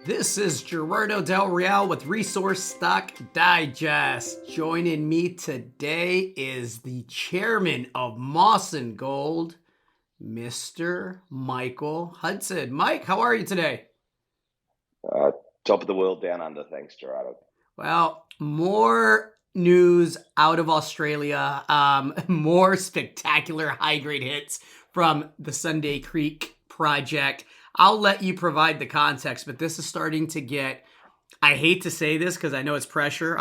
This is Gerardo Del Real with Resource Stock Digest. Joining me today is the chairman of Mawson Gold, Mr. Michael Hudson. Mike, how are you today? Top of the world down under. Thanks, Gerardo. Well, more news out of Australia, more spectacular high-grade hits from the Sunday Creek project. I'll let you provide the context, but this is starting to get, I hate to say this because I know it's pressure,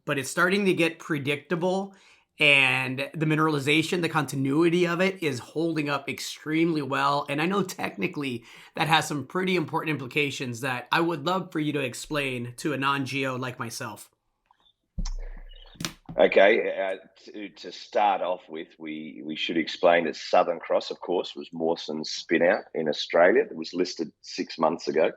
but it's starting to get predictable, and the mineralization, the continuity of it is holding up extremely well. And I know technically that has some pretty important implications that I would love for you to explain to a non-geo like myself. Okay, to start off with, we should explain that Southern Cross, of course, was Mawson's spin-out in Australia. It was listed 6 months ago.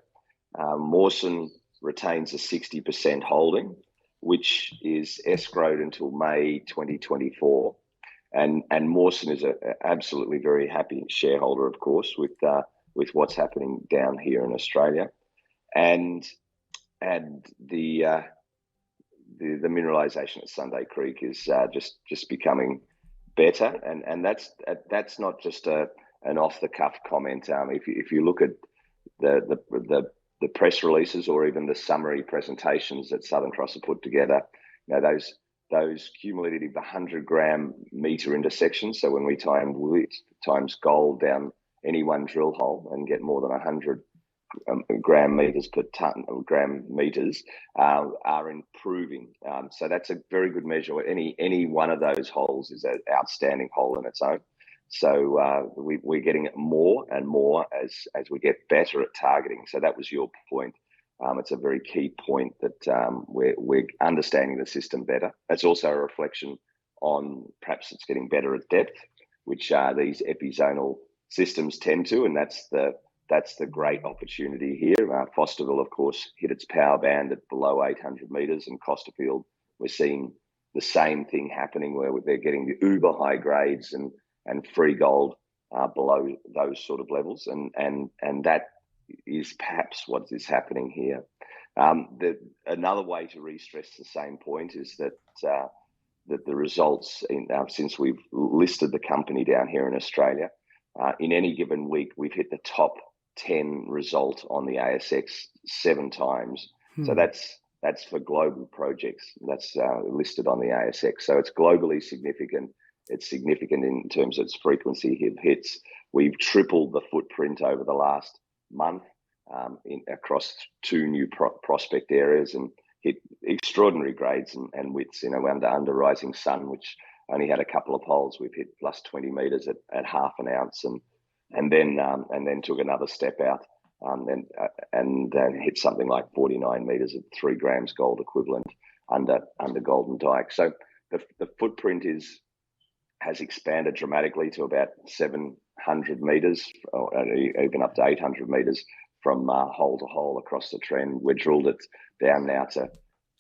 Mawson retains a 60% holding, which is escrowed until May 2024. And Mawson is a absolutely very happy shareholder, of course, with what's happening down here in Australia. And the mineralization at Sunday Creek is just becoming better, and that's not just an off the cuff comment. If you look at the press releases or even the summary presentations that Southern Cross have put together, you know, those cumulative 100-gram meter intersections. So when we times gold down any one drill hole and get more than 100 gram meters per ton, gram meters are improving. So that's a very good measure. Any one of those holes is an outstanding hole in its own. So we're getting it more and more as we get better at targeting. So that was your point. It's a very key point that we're understanding the system better. That's also a reflection on perhaps it's getting better at depth, which these epizonal systems tend to, and that's the great opportunity here. Fosterville, of course, hit its power band at below 800 meters, and Costerfield, we're seeing the same thing happening where they're getting the uber high grades and free gold below those sort of levels, and that is perhaps what is happening here. Another way to re-stress the same point is that the results since we've listed the company down here in Australia, in any given week, we've hit the top 10 result on the ASX 7 times. So that's for global projects. That's listed on the ASX. So it's globally significant. It's significant in terms of its frequency of hits. We've tripled the footprint over the last month across 2 new prospect areas and hit extraordinary grades and widths. You know, under Rising Sun, which only had a couple of holes, we've hit plus 20 meters at half an ounce, and then took another step out, and then hit something like 49 meters at 3 grams gold equivalent under Golden Dyke. So the footprint has expanded dramatically to about 700 meters, or even up to 800 meters from hole to hole across the trend. We're drilled it down now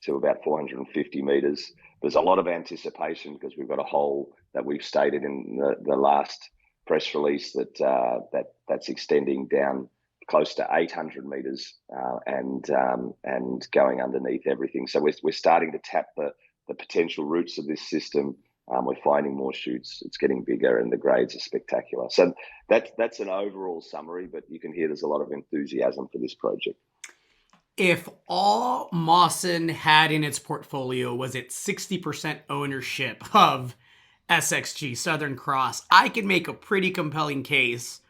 to about 450 meters. There's a lot of anticipation because we've got a hole that we've stated in the last press release that's extending down close to 800 meters and going underneath everything. So we're starting to tap the potential roots of this system. We're finding more shoots. It's getting bigger, and the grades are spectacular. So that's an overall summary, but you can hear there's a lot of enthusiasm for this project. If all Mawson had in its portfolio was its 60% ownership of SXG, Southern Cross, I could make a pretty compelling case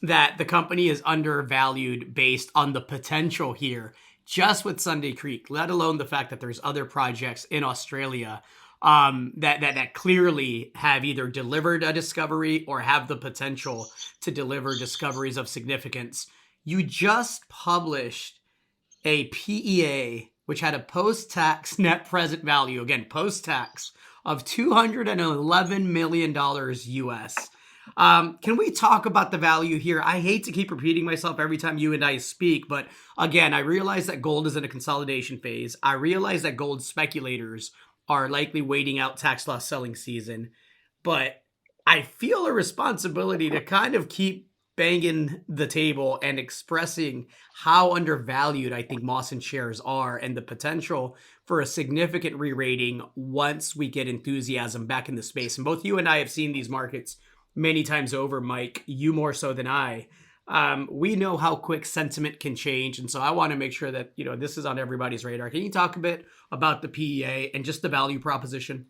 that the company is undervalued based on the potential here, just with Sunday Creek, let alone the fact that there's other projects in Australia that clearly have either delivered a discovery or have the potential to deliver discoveries of significance. You just published a PEA, which had a post-tax net present value, again, post-tax, of $211 million US. Can we talk about the value here? I hate to keep repeating myself every time you and I speak, but again, I realize that gold is in a consolidation phase. I realize that gold speculators are likely waiting out tax loss selling season, but I feel a responsibility to kind of keep banging the table and expressing how undervalued I think Mawson shares are and the potential for a significant re-rating once we get enthusiasm back in the space. And both you and I have seen these markets many times over, Mike, you more so than I. We know how quick sentiment can change. And so I want to make sure that, this is on everybody's radar. Can you talk a bit about the PEA and just the value proposition?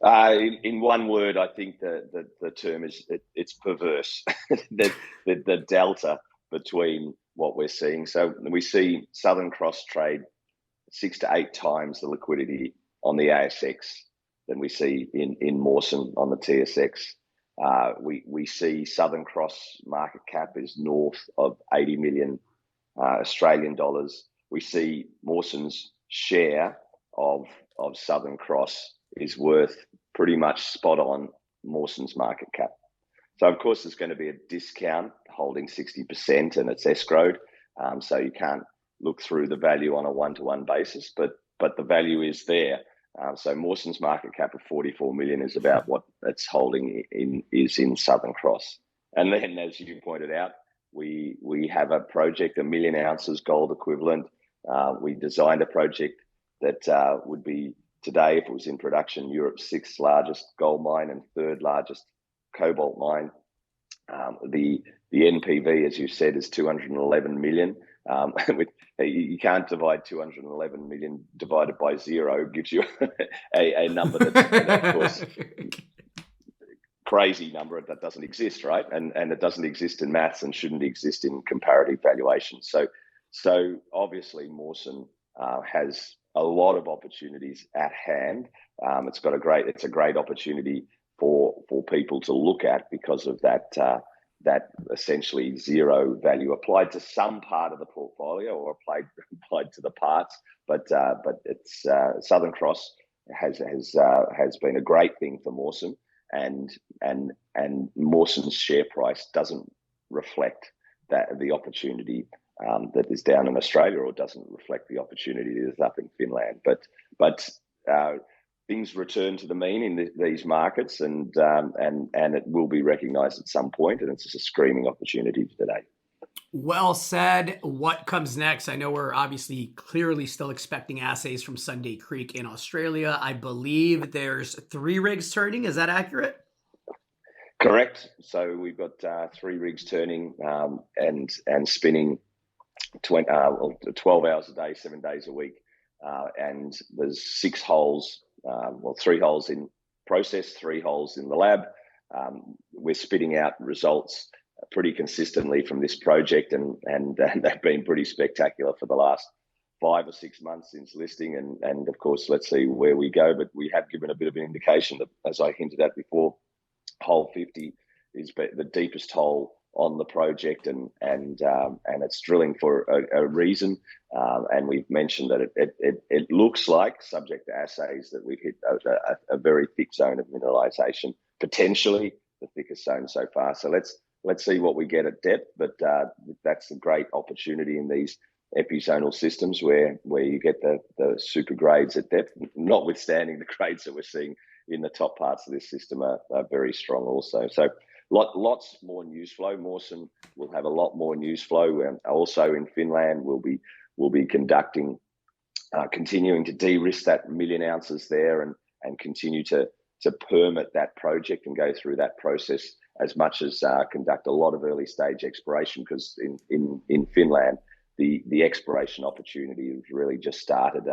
In one word, I think the term is it's perverse. the delta between what we're seeing. So we see Southern Cross trade 6 to 8 times the liquidity on the ASX than we see in Mawson on the TSX. We see Southern Cross market cap is north of 80 million Australian dollars. We see Mawson's share of Southern Cross is worth pretty much spot on Mawson's market cap. So of course there's going to be a discount holding 60% and it's escrowed. So you can't look through the value on a one-to-one basis, but the value is there. So Mawson's market cap of 44 million is about what it's holding in Southern Cross. And then, as you pointed out, we have a project, 1 million ounces gold equivalent. We designed a project that would be today, if it was in production, Europe's 6th largest gold mine and 3rd largest cobalt mine. The NPV, as you said, is 211 million. You can't divide 211 million divided by 0, gives you a number that's, of course, crazy number that doesn't exist, right? And it doesn't exist in maths and shouldn't exist in comparative valuation. So obviously Mawson has a lot of opportunities at hand. It's a great opportunity for people to look at because of that essentially zero value applied to some part of the portfolio or applied to the parts. But it's Southern Cross has been a great thing for Mawson, and Mawson's share price doesn't reflect the opportunity that is down in Australia, or doesn't reflect the opportunity that is up in Finland. But things return to the mean in these markets, and it will be recognised at some point, and it's just a screaming opportunity today. Well said. What comes next? I know we're obviously clearly still expecting assays from Sunday Creek in Australia. I believe there's 3 rigs turning. Is that accurate? Correct. So we've got 3 rigs turning and spinning 12 hours a day, 7 days a week. And there's 6 holes, 3 holes in process, 3 holes in the lab. We're spitting out results pretty consistently from this project, and they've been pretty spectacular for the last 5 or 6 months since listing. And of course, let's see where we go. But we have given a bit of an indication that, as I hinted at before, hole 50 is the deepest hole on the project, and it's drilling for a reason. And we've mentioned that it looks like, subject to assays, that we've hit a very thick zone of mineralization, potentially the thickest zone so far. So let's see what we get at depth. But that's a great opportunity in these epizonal systems where you get the super grades at depth, notwithstanding the grades that we're seeing in the top parts of this system are very strong also. So lots more news flow. Mawson will have a lot more news flow. Also in Finland, we'll be continuing to de-risk that 1 million ounces there, and continue to permit that project and go through that process, as much as conduct a lot of early stage exploration, because in Finland the exploration opportunity has really just started,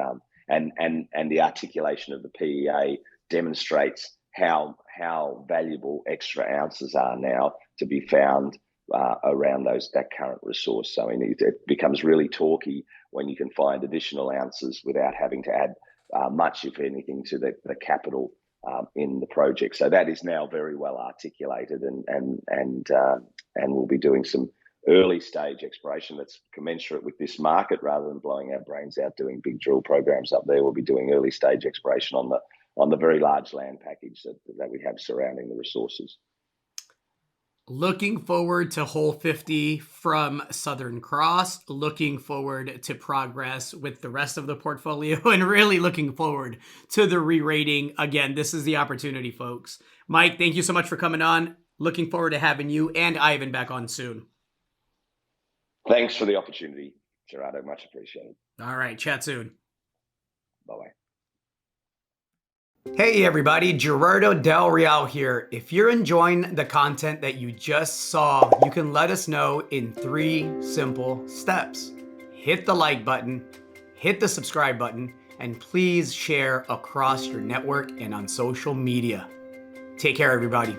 and the articulation of the PEA demonstrates how valuable extra ounces are now to be found around that current resource. So it becomes really talky when you can find additional ounces without having to add much, if anything, to the capital in the project. So that is now very well articulated, and we'll be doing some early stage exploration that's commensurate with this market, rather than blowing our brains out doing big drill programs up there. We'll be doing early stage exploration on the very large land package that we have surrounding the resources. Looking forward to hole 50 from Southern Cross, looking forward to progress with the rest of the portfolio, and really looking forward to the re-rating. Again, this is the opportunity, folks. Mike, thank you so much for coming on. Looking forward to having you and Ivan back on soon. Thanks for the opportunity, Gerardo. Much appreciated. All right, chat soon. Bye-bye. Hey everybody, Gerardo Del Real here. If you're enjoying the content that you just saw, you can let us know in 3 simple steps. Hit the like button, hit the subscribe button, and please share across your network and on social media. Take care, everybody.